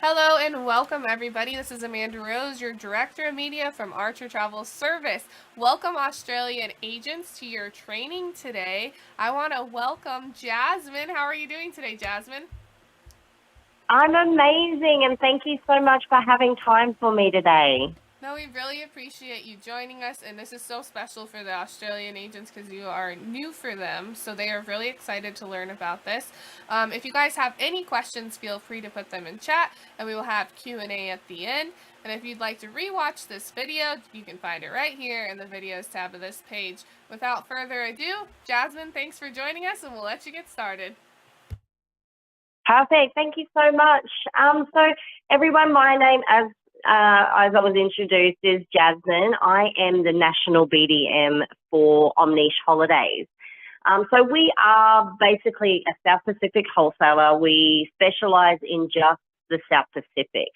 Hello and welcome everybody. This is Amanda Rose, your Director of Media from Archer Travel Service. Welcome Australian agents to your training today. I want to welcome Jasmine. How are you doing today, Jasmine? I'm amazing, and thank you so much for having time for me today. No, we really appreciate you joining us, and this is so special for the Australian agents because you are new for them, so they are really excited to learn about this. If you guys have any questions, feel free to put them in chat, and we will have Q&A at the end. And if you'd like to rewatch this video, you can find it right here in the videos tab of this page. Without further ado, Jasmine, thanks for joining us, and we'll let you get started. Perfect. Thank you so much. So everyone, my name, as I was introduced, is Jasmine. I am the National BDM for Omniche Holidays. So we are basically a South Pacific wholesaler. We specialize in just the South Pacific.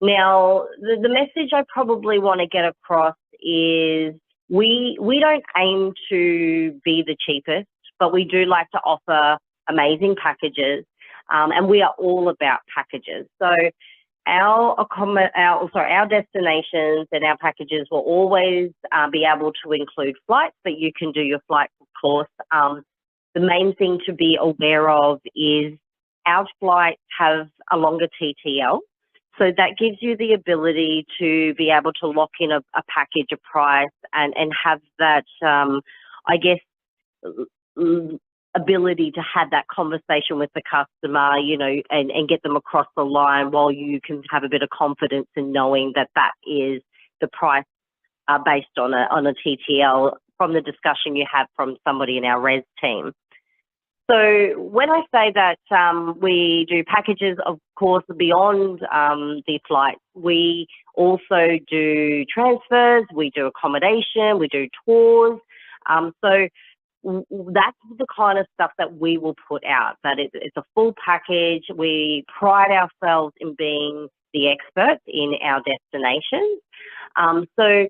Now, the message I probably want to get across is we don't aim to be the cheapest, but we do like to offer amazing packages, and we are all about packages. So our destinations and our packages will always be able to include flights, but you can do your flights, of course. The main thing to be aware of is our flights have a longer TTL. So that gives you the ability to be able to lock in a package, a price, and have that, I guess, ability to have that conversation with the customer, and get them across the line while you can have a bit of confidence in knowing that that is the price based on a TTL from the discussion you have from somebody in our res team. So when I say that we do packages, of course, beyond the flights, we also do transfers, we do accommodation, we do tours. So that's the kind of stuff that we will put out, that it's a full package. We pride ourselves in being the experts in our destinations. So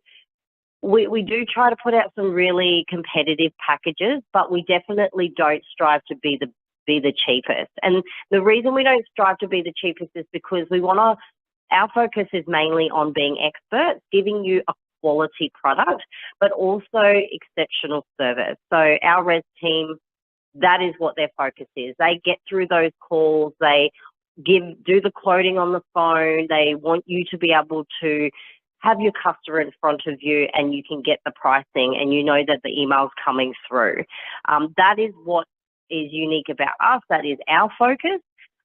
we do try to put out some really competitive packages, but we definitely don't strive to be the cheapest. And the reason we don't strive to be the cheapest is because our focus is mainly on being experts, giving you a quality product, but also exceptional service. So our res team, that is what their focus is. They get through those calls, they do the quoting on the phone, they want you to be able to have your customer in front of you and you can get the pricing and you know that the email's coming through. That is what is unique about us. That is our focus.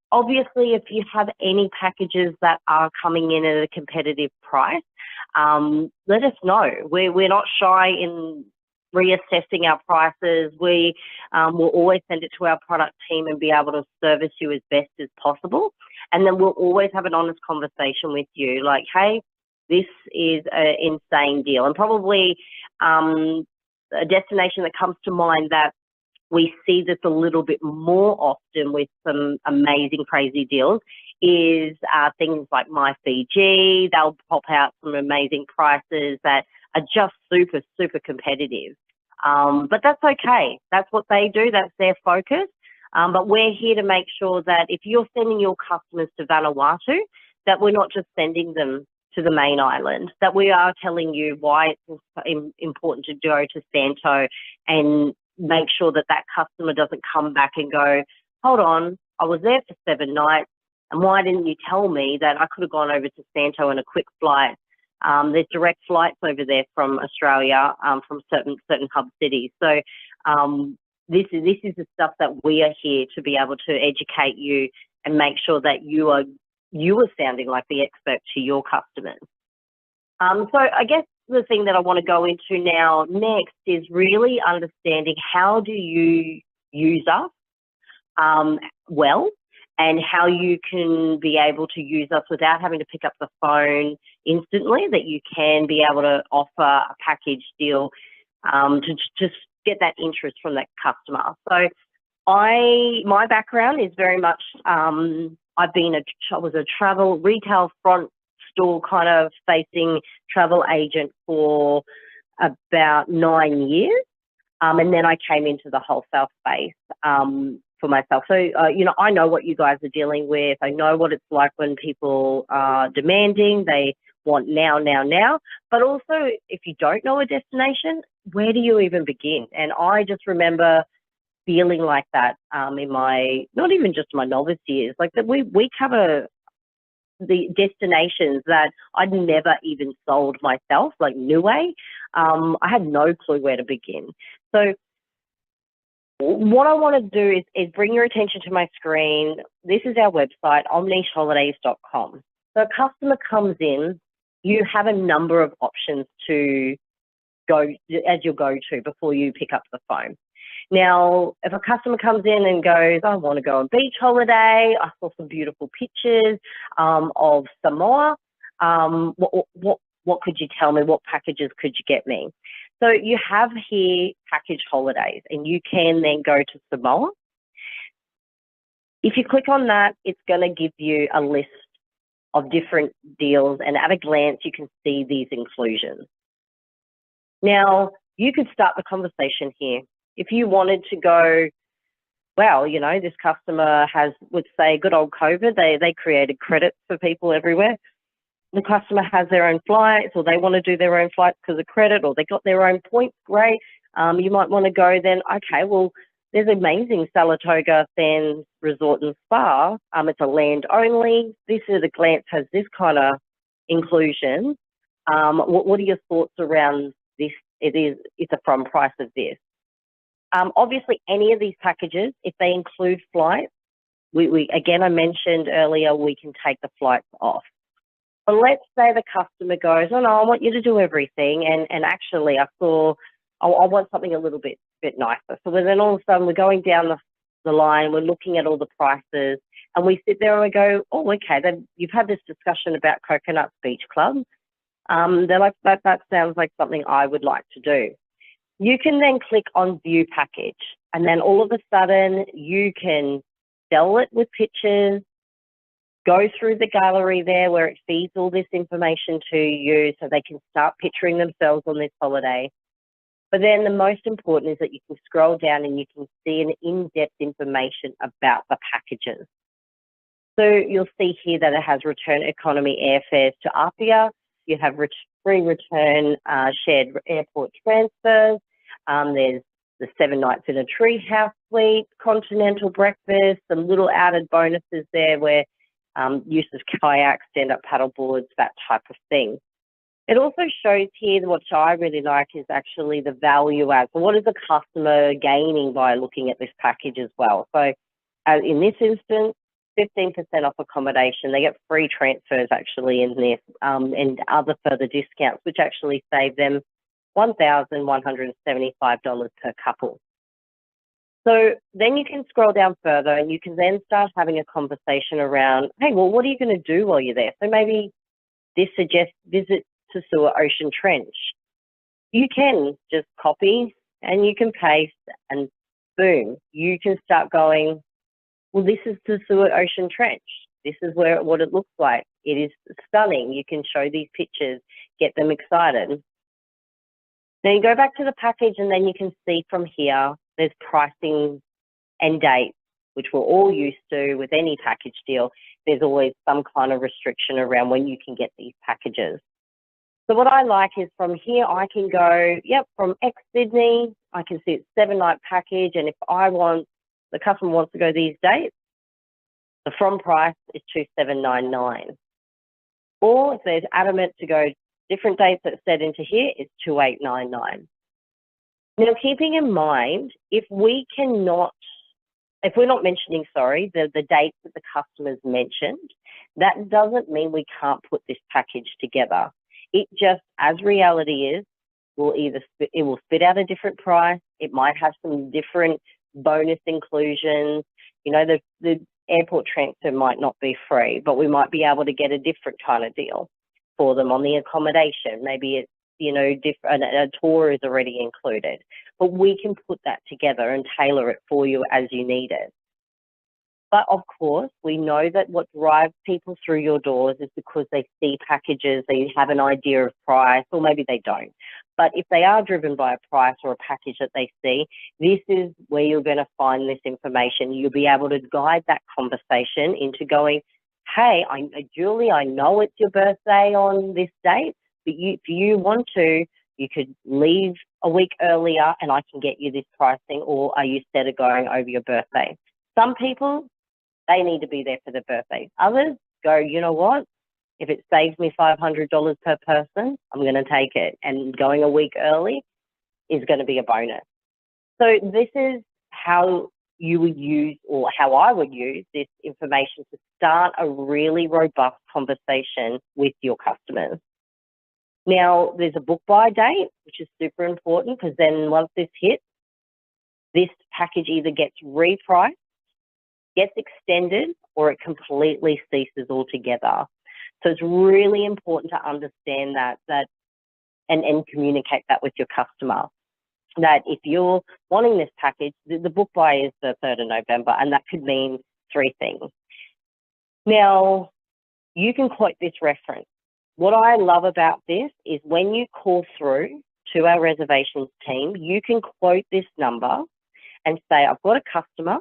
Obviously, if you have any packages that are coming in at a competitive price, let us know. We're not shy in reassessing our prices. We will always send it to our product team and be able to service you as best as possible. And then we'll always have an honest conversation with you like, hey, this is an insane deal. And probably a destination that comes to mind that we see this a little bit more often with some amazing, crazy deals is things like My Fiji. They'll pop out some amazing prices that are just super, super competitive. But that's okay. That's what they do. That's their focus. But we're here to make sure that if you're sending your customers to Vanuatu, that we're not just sending them to the main island, that we are telling you why it's important to go to Santo and make sure that that customer doesn't come back and go, hold on, I was there for 7 nights, and why didn't you tell me that I could have gone over to Santo in a quick flight? There's direct flights over there from Australia, from certain hub cities. So this is the stuff that we are here to be able to educate you and make sure that you are sounding like the expert to your customers. So I guess the thing that I want to go into now next is really understanding how do you use us well, and how you can be able to use us without having to pick up the phone instantly, that you can be able to offer a package deal to just get that interest from that customer. So my background is very much, I was a travel retail front store kind of facing travel agent for about 9 years. And then I came into the wholesale space. for myself. So, I know what you guys are dealing with. I know what it's like when people are demanding. They want now, now, now. But also, if you don't know a destination, where do you even begin? And I just remember feeling like that in my, not even just my novice years, like that we cover the destinations that I'd never even sold myself, like Niue. I had no clue where to begin. So what I want to do is bring your attention to my screen. This is our website, omnicheholidays.com. So a customer comes in, you have a number of options to go as your go-to before you pick up the phone. Now, if a customer comes in and goes, I want to go on beach holiday, I saw some beautiful pictures of Samoa, what could you tell me? What packages could you get me? So you have here package holidays, and you can then go to Samoa. If you click on that, it's going to give you a list of different deals, and at a glance, you can see these inclusions. Now, you could start the conversation here. If you wanted to go, well, this customer has, let's say, good old COVID, they created credits for people everywhere. The customer has their own flights, or they want to do their own flights because of credit, or they got their own points, great. You might want to go then, okay, well, there's amazing Saratoga Sands Resort and Spa. It's a land only. This at a glance has this kind of inclusion. What are your thoughts around this? It's a from price of this. Obviously, any of these packages, if they include flights, we again, I mentioned earlier, we can take the flights off. But let's say the customer goes, oh no, I want you to do everything. And actually, I want something a little bit nicer. So then all of a sudden, we're going down the line, we're looking at all the prices, and we sit there and we go, oh, okay, then you've had this discussion about Coconuts Beach Club. They're like, that sounds like something I would like to do. You can then click on View Package, and then all of a sudden you can sell it with pictures, go through the gallery there where it feeds all this information to you so they can start picturing themselves on this holiday. But then the most important is that you can scroll down and you can see an in-depth information about the packages. So you'll see here that it has return economy airfares to Apia. You have free return shared airport transfers. There's the 7 nights in a treehouse suite, continental breakfast, some little added bonuses there where use of kayaks, stand-up paddle boards, that type of thing. It also shows here, what I really like is actually the value add. So what is the customer gaining by looking at this package as well? So in this instance, 15% off accommodation. They get free transfers actually in this and other further discounts, which actually save them $1,175 per couple. So then you can scroll down further and you can then start having a conversation around, hey, well, what are you going to do while you're there? So maybe this suggests visit to Sewer Ocean Trench. You can just copy and you can paste and boom, you can start going, well, this is the Sewer Ocean Trench. This is what it looks like. It is stunning. You can show these pictures, get them excited. Then you go back to the package and then you can see from here, there's pricing and dates, which we're all used to with any package deal. There's always some kind of restriction around when you can get these packages. So what I like is from here, I can go, from ex-Sydney, I can see it's 7-night package. And if the customer wants to go these dates, the from price is $2,799. Or if they're adamant to go different dates that's set into here, it's $2,899. Now, keeping in mind, if we're not mentioning, the dates that the customer's mentioned, that doesn't mean we can't put this package together. It just, as reality is, it will spit out a different price. It might have some different bonus inclusions. The airport transfer might not be free, but we might be able to get a different kind of deal for them on the accommodation. Maybe it's, different, a tour is already included, but we can put that together and tailor it for you as you need it. But of course, we know that what drives people through your doors is because they see packages, they have an idea of price, or maybe they don't. But if they are driven by a price or a package that they see, this is where you're going to find this information. You'll be able to guide that conversation into going, hey, Julie, I know it's your birthday on this date, but if you want to, you could leave a week earlier and I can get you this pricing, or are you set of going over your birthday? Some people, they need to be there for their birthday. Others go, you know what? If it saves me $500 per person, I'm going to take it. And going a week early is going to be a bonus. So this is how you would use, or how I would use this information to start a really robust conversation with your customers. Now, there's a book buy date, which is super important, because then once this hits, this package either gets repriced, gets extended, or it completely ceases altogether. So it's really important to understand that and communicate that with your customer. That if you're wanting this package, the book buy is the 3rd of November, and that could mean 3 things. Now, you can quote this reference. What I love about this is when you call through to our reservations team, you can quote this number and say, I've got a customer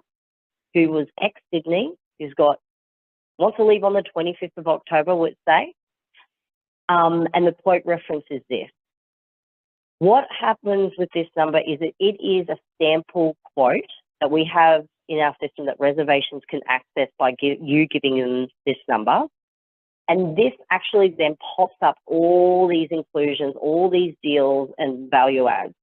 who was ex-Sydney, who's wants to leave on the 25th of October, let's say, and the quote reference is this. What happens with this number is that it is a sample quote that we have in our system that reservations can access by you giving them this number. And this actually then pops up all these inclusions, all these deals and value adds.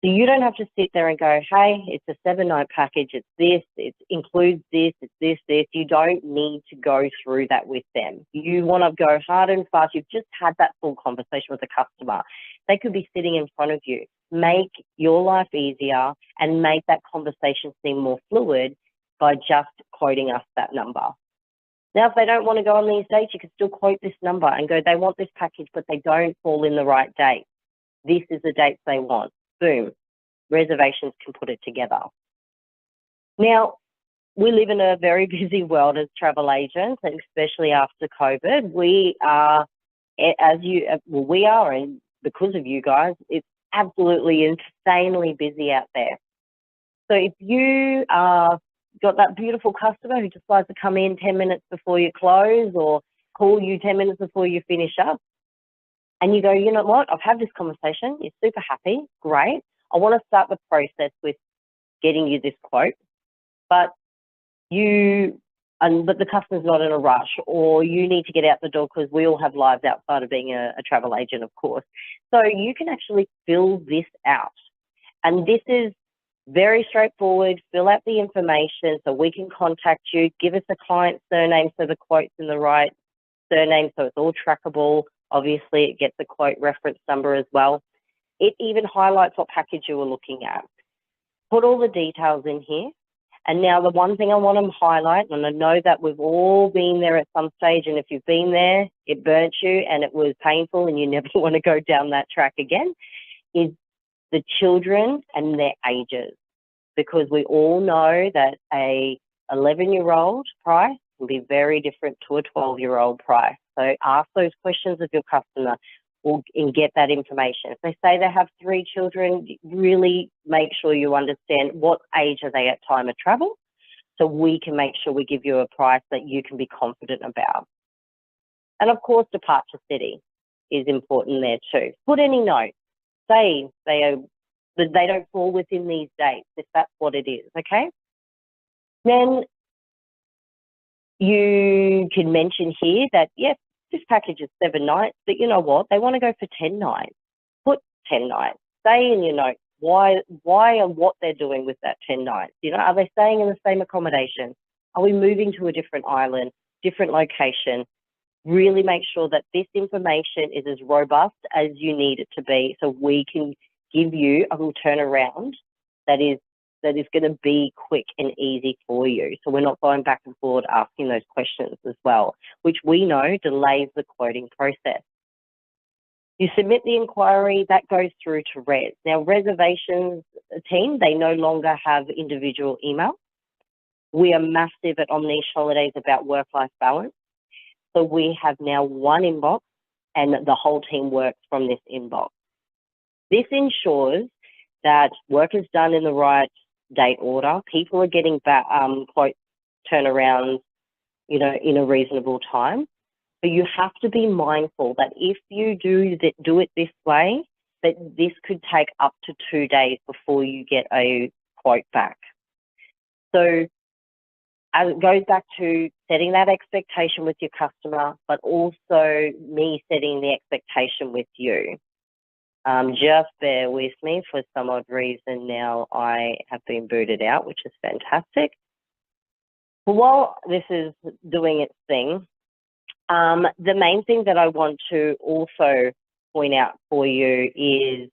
So you don't have to sit there and go, hey, it's a 7-night package, it's this, it includes this, it's this, this. You don't need to go through that with them. You want to go hard and fast. You've just had that full conversation with the customer. They could be sitting in front of you. Make your life easier and make that conversation seem more fluid by just quoting us that number. Now, if they don't want to go on these dates, you can still quote this number and go, they want this package, but they don't fall in the right date. This is the dates they want. Boom. Reservations can put it together. Now, we live in a very busy world as travel agents, and especially after COVID. We are, and because of you guys, it's absolutely insanely busy out there. So if you got that beautiful customer who decides to come in 10 minutes before you close or call you 10 minutes before you finish up, and you go, you know what, I've had this conversation, you're super happy, great. I want to start the process with getting you this quote, but the customer's not in a rush, or you need to get out the door because we all have lives outside of being a travel agent, of course. So you can actually fill this out. And this is very straightforward. Fill out the information so we can contact you. Give us a client surname so the quote's in the right surname, so it's all trackable. Obviously, it gets a quote reference number as well. It even highlights what package you were looking at. Put all the details in here. And now the one thing I want to highlight, and I know that we've all been there at some stage, and if you've been there, it burnt you and it was painful and you never want to go down that track again, is the children and their ages. Because we all know that a 11-year-old price can be very different to a 12-year-old price. So ask those questions of your customer and get that information. If they say they have 3 children, really make sure you understand what age are they at time of travel, so we can make sure we give you a price that you can be confident about. And of course, departure city is important there too. Put any notes. Say they don't fall within these dates, if that's what it is, okay? Then you can mention here that, yes, this package is 7 nights, but you know what? They want to go for 10 nights. Put 10 nights. Say in your notes why and what they're doing with that 10 nights. You know, are they staying in the same accommodation? Are we moving to a different island, different location? Really make sure that this information is as robust as you need it to be, so we can give you a little turnaround that is going to be quick and easy for you. So we're not going back and forward asking those questions as well, which we know delays the quoting process. You submit the inquiry, that goes through to Res. Now, reservations team, they no longer have individual email. We are massive at Omniche Holidays about work-life balance. So we have now one inbox and the whole team works from this inbox. This ensures that work is done in the right date order. People are getting back, quote turnarounds, you know, in a reasonable time. But you have to be mindful that if you do it this way, that this could take up to 2 days before you get a quote back. So as it goes back to setting that expectation with your customer, but also me setting the expectation with you. Just bear with me. For some odd reason now I have been booted out, which is fantastic. But while this is doing its thing, the main thing that I want to also point out for you is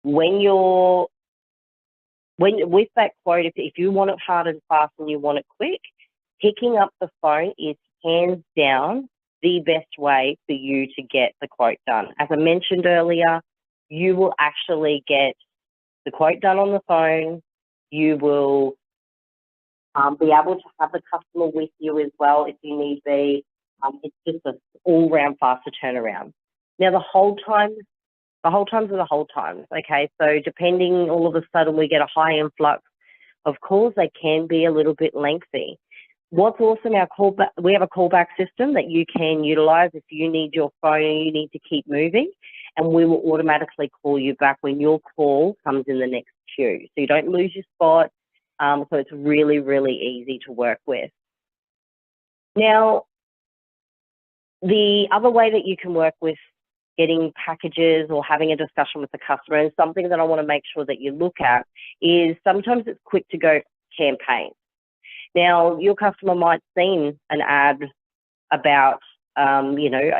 with that quote, if you want it hard and fast and you want it quick, picking up the phone is hands down the best way for you to get the quote done. As I mentioned earlier, you will actually get the quote done on the phone. You will be able to have the customer with you as well if you need be. It's just an all-round faster turnaround. Now, the hold times are the hold times, okay? So depending, all of a sudden we get a high influx of calls, they can be a little bit lengthy. What's awesome, we have a callback system that you can utilize if you need your phone and you need to keep moving, and we will automatically call you back when your call comes in the next queue. So you don't lose your spot. So it's really, really easy to work with. Now, the other way that you can work with getting packages or having a discussion with the customer, and something that I want to make sure that you look at, is sometimes it's quick to go campaigns. Now, your customer might have seen an ad about, you know,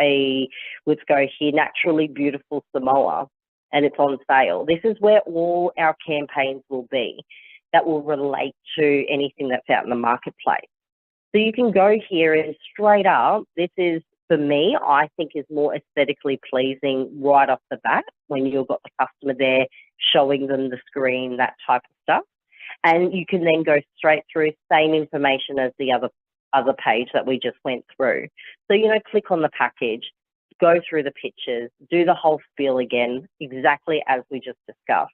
let's go here, naturally beautiful Samoa, and it's on sale. This is where all our campaigns will be that will relate to anything that's out in the marketplace. So you can go here and straight up, this is, for me, I think is more aesthetically pleasing right off the bat when you've got the customer there showing them the screen, that type of stuff. And you can then go straight through, same information as the other page that we just went through. So, you know, click on the package, go through the pictures, do the whole spiel again, exactly as we just discussed.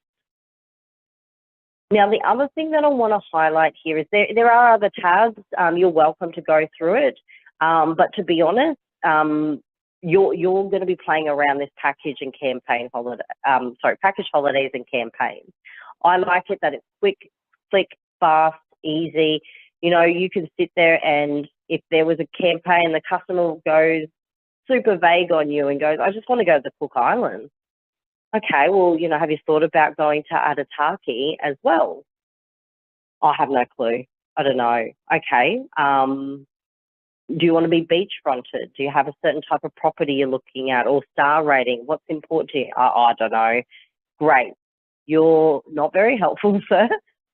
Now, the other thing that I want to highlight here is there are other tabs. You're welcome to go through it. But to be honest, you're going to be playing around this package and campaign holiday, package holidays and campaigns. I like it that it's quick, fast, easy. You know, you can sit there, and if there was a campaign, the customer goes super vague on you and goes, I just want to go to the Cook Islands. Okay, well, you know, have you thought about going to Arataki as well? I have no clue. I don't know. Okay. Do you want to be beachfronted? Do you have a certain type of property you're looking at, or star rating? What's important to you? I don't know. Great. You're not very helpful, sir,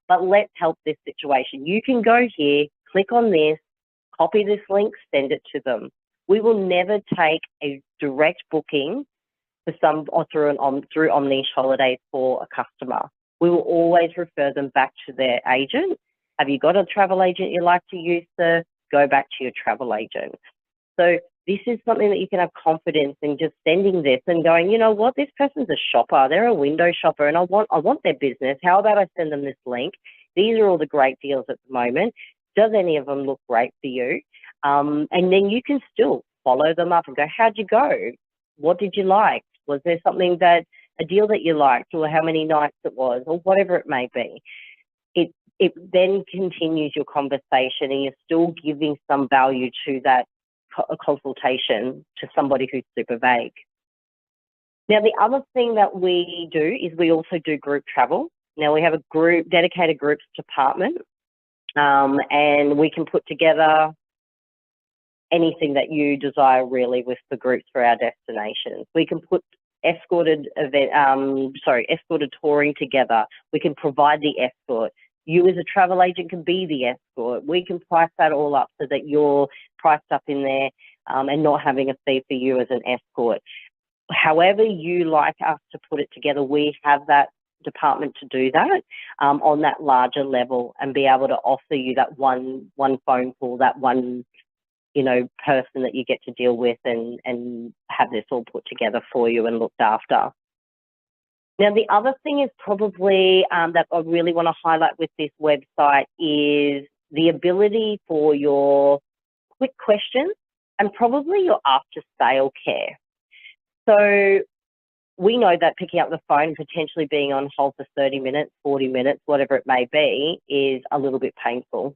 but let's help this situation. You can go here, click on this, copy this link, send it to them. We will never take a direct booking for through Omniche Holidays for a customer. We will always refer them back to their agent. Have you got a travel agent you like to use, sir? Go back to your travel agent. So this is something that you can have confidence in, just sending this and going, you know what, this person's a shopper, they're a window shopper, and I want their business. How about I send them this link? These are all the great deals at the moment. Does any of them look great for you? And then you can still follow them up and go, how'd you go? What did you like? Was there a deal that you liked, or how many nights it was, or whatever it may be? It then continues your conversation, and you're still giving some value to that consultation to somebody who's super vague. Now, the other thing that we do is we also do group travel. Now, we have a dedicated groups department, and we can put together anything that you desire really with the groups for our destinations. We can put escorted touring together. We can provide the escort. You as a travel agent can be the escort. We can price that all up so that you're priced up in there and not having a fee for you as an escort. However you like us to put it together, we have that department to do that on that larger level and be able to offer you that one phone call, that one, you know, person that you get to deal with and have this all put together for you and looked after. Now, the other thing is probably that I really want to highlight with this website is the ability for your quick questions and probably your after-sale care. So we know that picking up the phone and potentially being on hold for 30 minutes, 40 minutes, whatever it may be, is a little bit painful.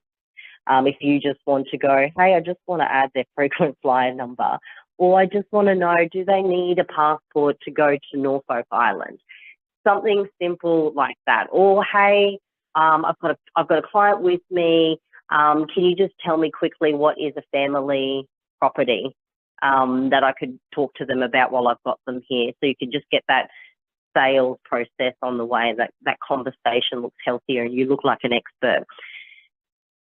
If you just want to go, hey, I just want to add their frequent flyer number, or I just want to know, do they need a passport to go to Norfolk Island? Something simple like that. Or, hey, I've got a client with me. Can you just tell me quickly what is a family property that I could talk to them about while I've got them here? So you can just get that sales process on the way, that conversation looks healthier and you look like an expert.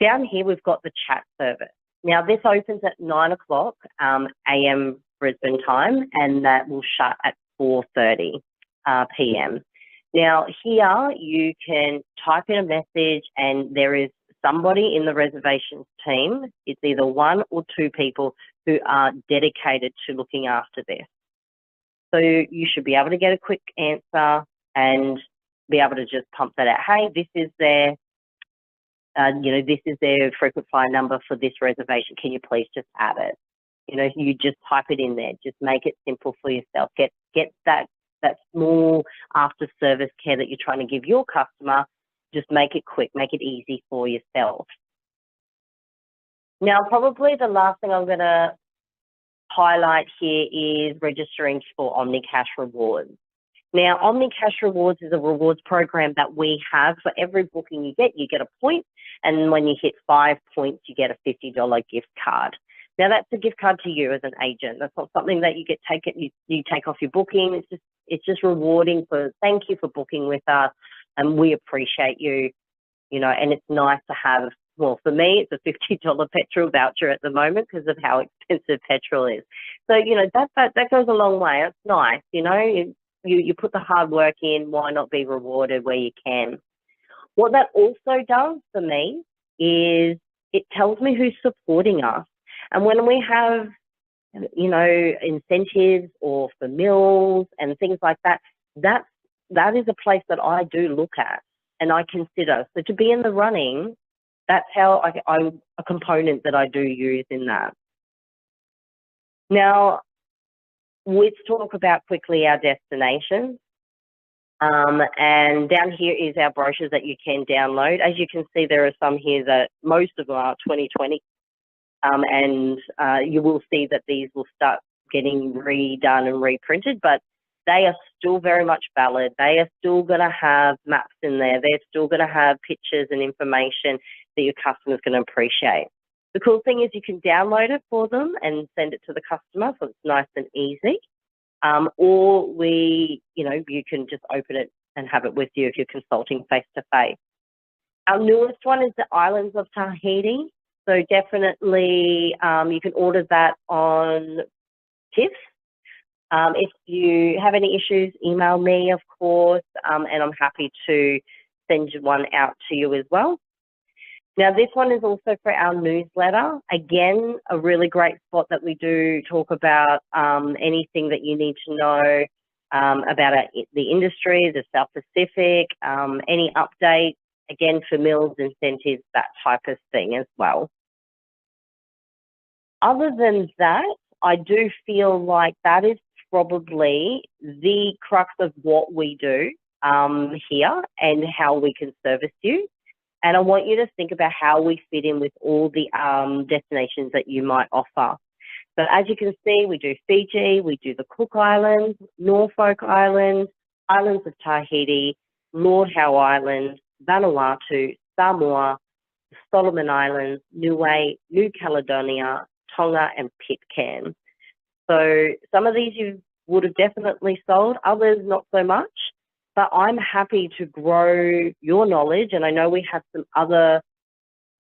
Down here, we've got the chat service. Now, this opens at 9 o'clock a.m. Brisbane time, and that will shut at 4:30 p.m. Now, here you can type in a message and there is somebody in the reservations team. It's either one or two people who are dedicated to looking after this. So you should be able to get a quick answer and be able to just pump that out. Hey, this is their this is their frequent flyer number for this reservation. Can you please just add it? You know, you just type it in there. Just make it simple for yourself. Get that small after service care that you're trying to give your customer. Just make it quick, make it easy for yourself. Now, probably the last thing I'm going to highlight here is registering for Omnicash Rewards. Now, Omnicash Rewards is a rewards program that we have. For every booking you get a point, and when you hit 5 points, you get a $50 gift card. Now, that's a gift card to you as an agent. That's not something that you take off your booking. It's just rewarding for thank you for booking with us, and we appreciate you. You know, and it's nice to have. Well, for me, it's a $50 petrol voucher at the moment because of how expensive petrol is. So, you know, that goes a long way. It's nice, you know. You put the hard work in, why not be rewarded where you can? What that also does for me is it tells me who's supporting us. And when we have, you know, incentives or for meals and things like that, that is a place that I do look at and I consider. So to be in the running, that's how I'm a component that I do use in that. Now, let's talk about quickly our destinations. And down here is our brochures that you can download. As you can see, there are some here that most of them are 2020. And you will see that these will start getting redone and reprinted, but they are still very much valid. They are still going to have maps in there. They're still going to have pictures and information that your customer's going to appreciate. The cool thing is you can download it for them and send it to the customer, so it's nice and easy. Or you can just open it and have it with you if you're consulting face-to-face. Our newest one is the Islands of Tahiti. So definitely you can order that on TIFF. If you have any issues, email me, of course, and I'm happy to send one out to you as well. Now, this one is also for our newsletter. Again, a really great spot that we do talk about anything that you need to know about the industry, the South Pacific, any updates, again, for meals, incentives, that type of thing as well. Other than that, I do feel like that is probably the crux of what we do here and how we can service you. And I want you to think about how we fit in with all the destinations that you might offer. So as you can see, we do Fiji, we do the Cook Islands, Norfolk Island, Islands of Tahiti, Lord Howe Island, Vanuatu, Samoa, Solomon Islands, Niue, New Caledonia, Tonga, and Pitcairn. So some of these you would have definitely sold, others not so much. But I'm happy to grow your knowledge, and I know we have some other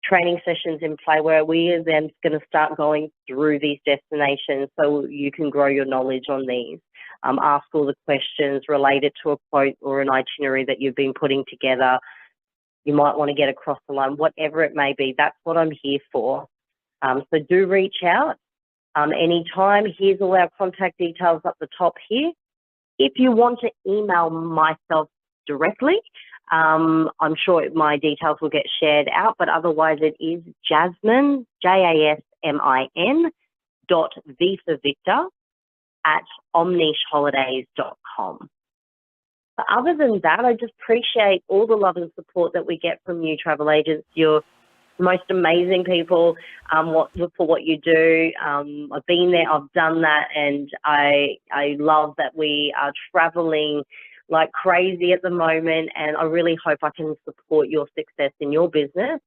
training sessions in play where we are then going to start going through these destinations so you can grow your knowledge on these. ask all the questions related to a quote or an itinerary that you've been putting together. You might want to get across the line, whatever it may be. That's what I'm here for. So do reach out anytime. Here's all our contact details up the top here. If you want to email myself directly, I'm sure my details will get shared out, but otherwise it is Jasmin, JASMIN, .V for Victor at omnicheholidays.com. But other than that, I just appreciate all the love and support that we get from you travel agents. You're the most amazing people for what you do. I've been there, I've done that, and I love that we are traveling like crazy at the moment, and I really hope I can support your success in your business.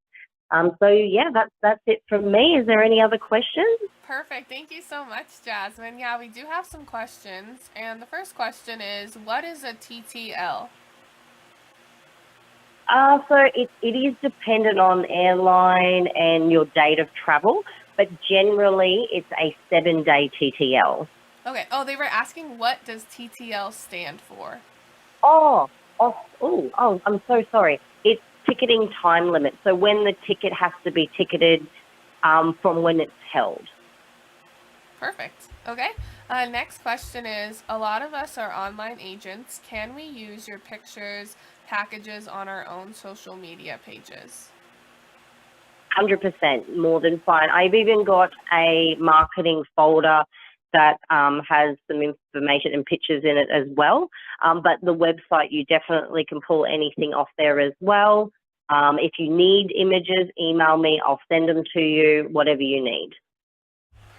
So yeah, that's it from me. Is there any other questions? Perfect. Thank you so much, Jasmin. Yeah, we do have some questions. And the first question is, what is a TTL? So it is dependent on airline and your date of travel, but generally it's a 7-day TTL. Okay. Oh, they were asking, what does TTL stand for? Oh, I'm so sorry. It's ticketing time limit. So when the ticket has to be ticketed from when it's held. Perfect. Okay. Next question is, a lot of us are online agents. Can we use your pictures, packages on our own social media pages? 100%, more than fine. I've even got a marketing folder that has some information and pictures in it as well. But the website, you definitely can pull anything off there as well. If you need images, email me. I'll send them to you, whatever you need.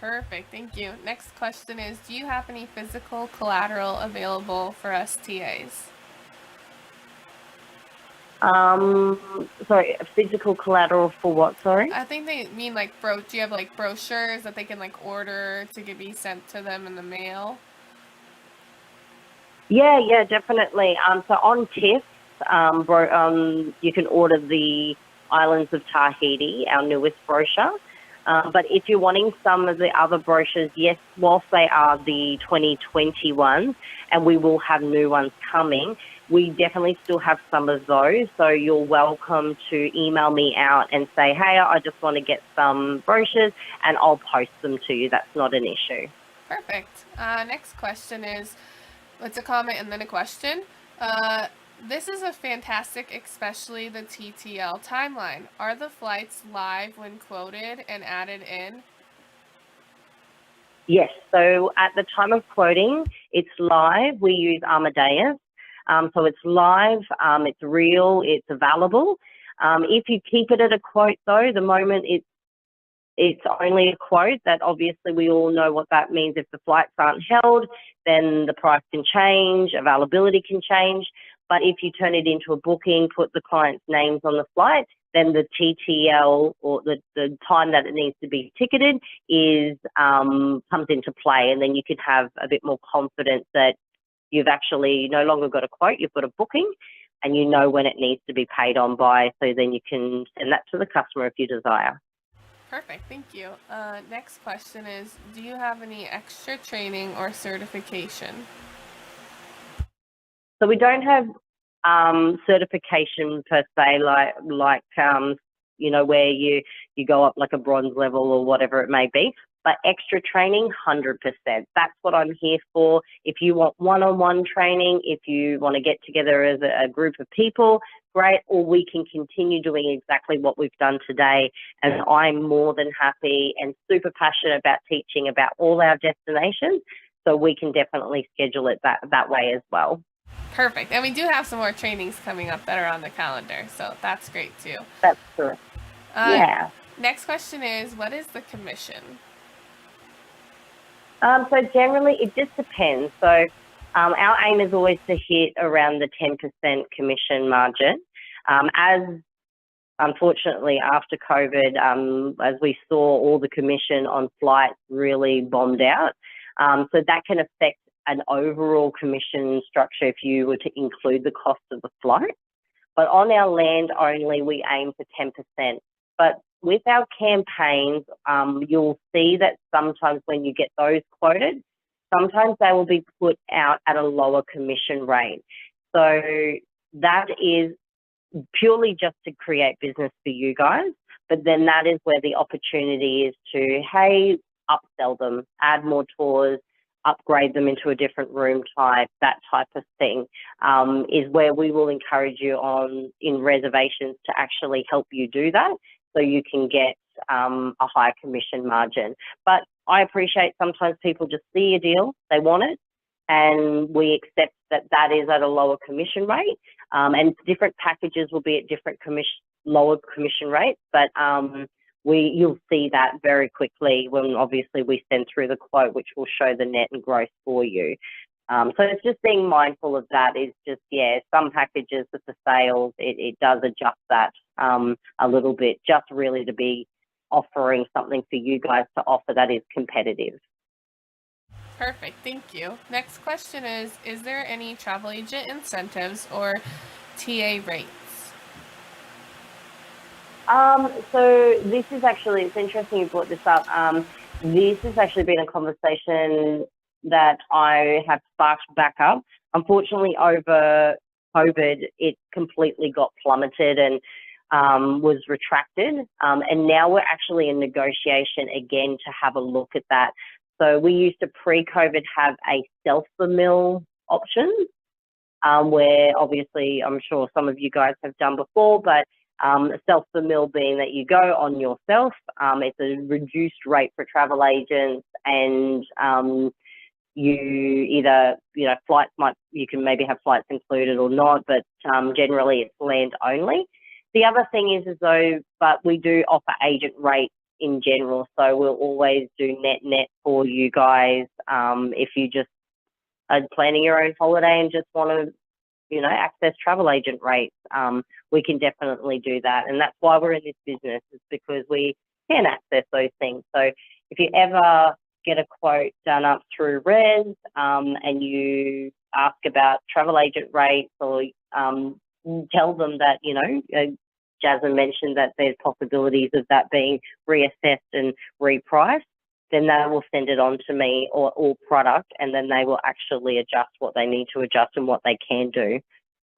Perfect. Thank you. Next question is, do you have any physical collateral available for us TAs? Sorry, physical collateral for what, sorry? I think they mean like do you have like brochures that they can like order to be sent to them in the mail? Yeah, definitely. So on TIFF, you can order the Islands of Tahiti, our newest brochure. But if you're wanting some of the other brochures, yes, whilst they are the 2020 ones, and we will have new ones coming, we definitely still have some of those. So you're welcome to email me out and say, hey, I just want to get some brochures, and I'll post them to you. That's not an issue. Perfect. Next question is, it's a comment and then a question. This is a fantastic, especially the TTL timeline. Are the flights live when quoted and added in? Yes, so at the time of quoting, it's live. We use Amadeus. So it's live, it's real, it's available. If you keep it at a quote though, the moment it's only a quote, that obviously we all know what that means. If the flights aren't held, then the price can change, availability can change. But if you turn it into a booking, put the client's names on the flight, then the TTL or the time that it needs to be ticketed comes into play, and then you can have a bit more confidence that you've actually no longer got a quote, you've got a booking, and you know when it needs to be paid on by, so then you can send that to the customer if you desire. Perfect, thank you. Next question is, do you have any extra training or certification? So we don't have certification per se, like where you go up like a bronze level or whatever it may be. But extra training, 100%. That's what I'm here for. If you want one-on-one training, if you want to get together as a group of people, great, or we can continue doing exactly what we've done today. And I'm more than happy and super passionate about teaching about all our destinations. So we can definitely schedule it that way as well. Perfect. And we do have some more trainings coming up that are on the calendar. So that's great too. That's correct. Yeah. Next question is, what is the commission? So generally, it just depends. So our aim is always to hit around the 10% commission margin. As unfortunately after COVID, as we saw, all the commission on flights really bombed out. So that can affect an overall commission structure if you were to include the cost of the flight. But on our land only, we aim for 10%. But with our campaigns, you'll see that sometimes when you get those quoted, sometimes they will be put out at a lower commission rate. So that is purely just to create business for you guys. But then that is where the opportunity is to, hey, upsell them, add more tours, upgrade them into a different room type, that type of thing, is where we will encourage you on in reservations to actually help you do that so you can get a higher commission margin. But I appreciate sometimes people just see a deal, they want it, and we accept that that is at a lower commission rate. And different packages will be at different lower commission rates, but you'll see that very quickly when obviously we send through the quote, which will show the net and gross for you. So it's just being mindful of that. Is just, yeah, some packages with the sales, it does adjust that a little bit, just really to be offering something for you guys to offer that is competitive. Perfect, thank you. Next question is there any travel agent incentives or TA rates? So this is actually, it's interesting you brought this up. This has actually been a conversation that I have sparked back up. Unfortunately, over COVID, it completely got plummeted and was retracted. And now we're actually in negotiation again to have a look at that. So we used to pre-COVID have a self-the-mill option, where obviously I'm sure some of you guys have done before, but self-the-mill being that you go on yourself. It's a reduced rate for travel agents, and you either, flights you can maybe have flights included or not, but generally it's land only. The other thing is though, but we do offer agent rates in general, so we'll always do net for you guys. If you just are planning your own holiday and just want to access travel agent rates, we can definitely do that. And that's why we're in this business, is because we can access those things. So if you ever get a quote done up through Res, and you ask about travel agent rates, or tell them that, Jasmine mentioned that there's possibilities of that being reassessed and repriced, then they will send it on to me or product, and then they will actually adjust what they need to adjust and what they can do.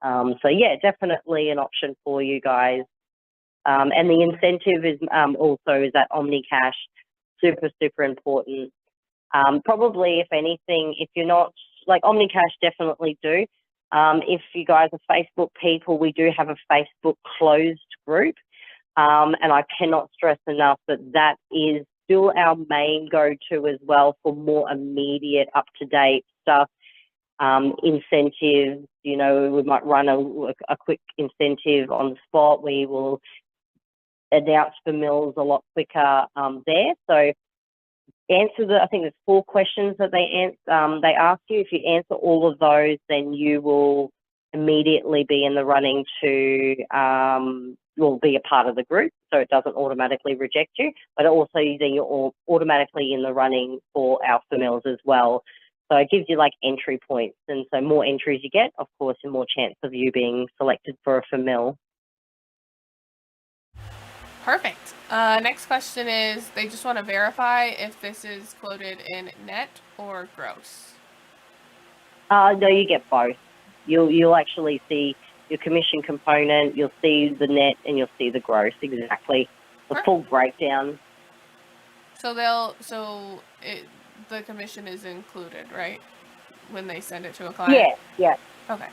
So yeah, definitely an option for you guys. And the incentive is also is that Omnicash, super, super important. Probably, if anything, if you're not, like Omnicash definitely do. If you guys are Facebook people, we do have a Facebook closed group. And I cannot stress enough that that is still our main go-to as well for more immediate, up-to-date stuff. Incentives, we might run a quick incentive on the spot. We will announce the mills a lot quicker there. So I think there's 4 questions that they ask you. If you answer all of those, then you will immediately be in the running to will be a part of the group, so it doesn't automatically reject you, but also then you're automatically in the running for our mills as well. So it gives you like entry points, and so more entries you get, of course, the more chance of you being selected for a FMIL. Perfect. Next question is, they just want to verify if this is quoted in net or gross. No, you get both. You'll actually see your commission component, you'll see the net, and you'll see the gross, exactly. The full breakdown. So the commission is included, right? When they send it to a client? Yeah. Okay.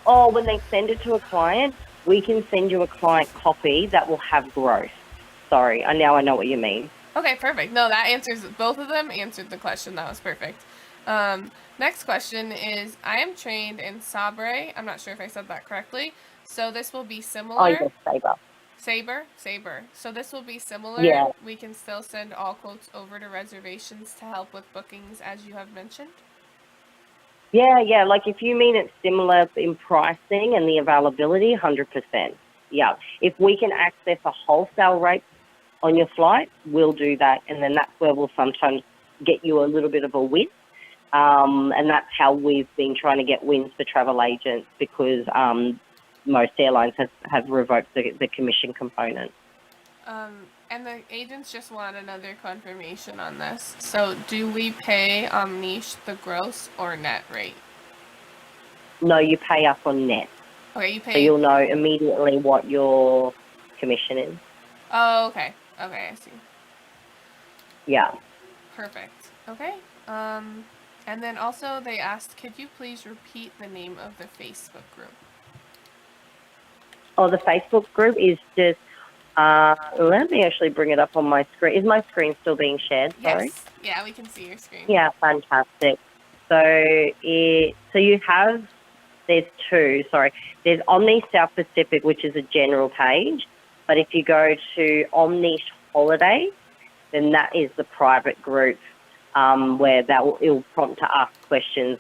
When they send it to a client, we can send you a client copy that will have gross. Sorry, now I know what you mean. Okay, perfect. No, that answers, both of them answered the question. That was perfect. Next question is, I am trained in Sabre. I'm not sure if I said that correctly. So this will be similar. Oh, yes, Sabre. Sabre. So this will be similar. Yeah. We can still send all quotes over to reservations to help with bookings, as you have mentioned. Yeah. Like if you mean it's similar in pricing and the availability, 100%. Yeah. If we can access a wholesale rate on your flight, we'll do that. And then that's where we'll sometimes get you a little bit of a win. And that's how we've been trying to get wins for travel agents, because most airlines have revoked the commission component. And the agents just want another confirmation on this. So do we pay Omniche the gross or net rate? No, you pay us on net. Okay, you So pay. you'll know immediately what your commission is. Oh, okay. Okay, I see. Yeah. Perfect. Okay. And then also they asked, could you please repeat the name of the Facebook group? Oh, the Facebook group is just, let me actually bring it up on my screen. Is my screen still being shared? Sorry. Yes. Yeah, we can see your screen. Yeah, fantastic. So you have, there's two, sorry. There's Omni South Pacific, which is a general page. But if you go to Omniche Holiday, then that is the private group where it'll prompt to ask questions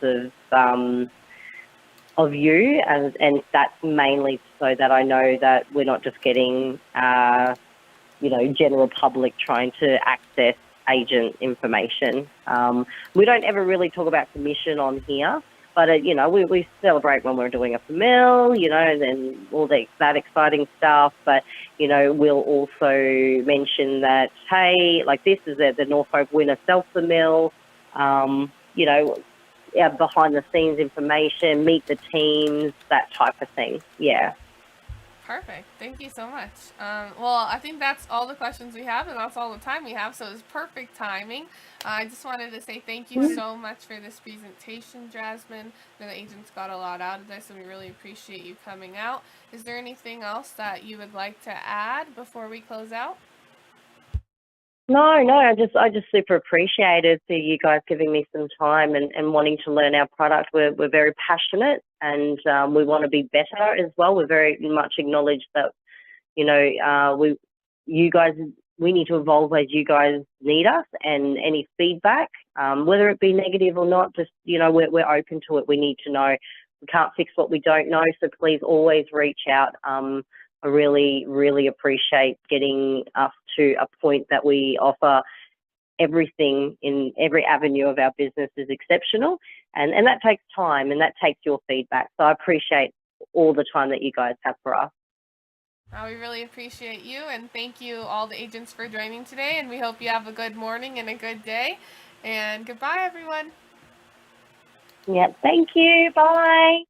of you, and that's mainly so that I know that we're not just getting, general public trying to access agent information. We don't ever really talk about commission on here, but we celebrate when we're doing a mill, and then all that exciting stuff. But we'll also mention that, hey, like this is the Norfolk winner self mill. Behind the scenes information, meet the teams, that type of thing. Yeah. Perfect. Thank you so much. Well, I think that's all the questions we have, and that's all the time we have, so it's perfect timing. I just wanted to say thank you so much for this presentation, Jasmine. The agents got a lot out of this, and we really appreciate you coming out. Is there anything else that you would like to add before we close out? No, I just super appreciated for you guys giving me some time and wanting to learn our product. We're very passionate, and we want to be better as well. We're very much acknowledge that, we need to evolve as you guys need us, and any feedback, whether it be negative or not, just, we're open to it. We need to know. We can't fix what we don't know, so please always reach out. I really, really appreciate getting us to a point that we offer everything in every avenue of our business is exceptional. And that takes time, and that takes your feedback. So I appreciate all the time that you guys have for us. We really appreciate you, and thank you all the agents for joining today, and we hope you have a good morning and a good day. And goodbye, everyone. Yeah, thank you. Bye.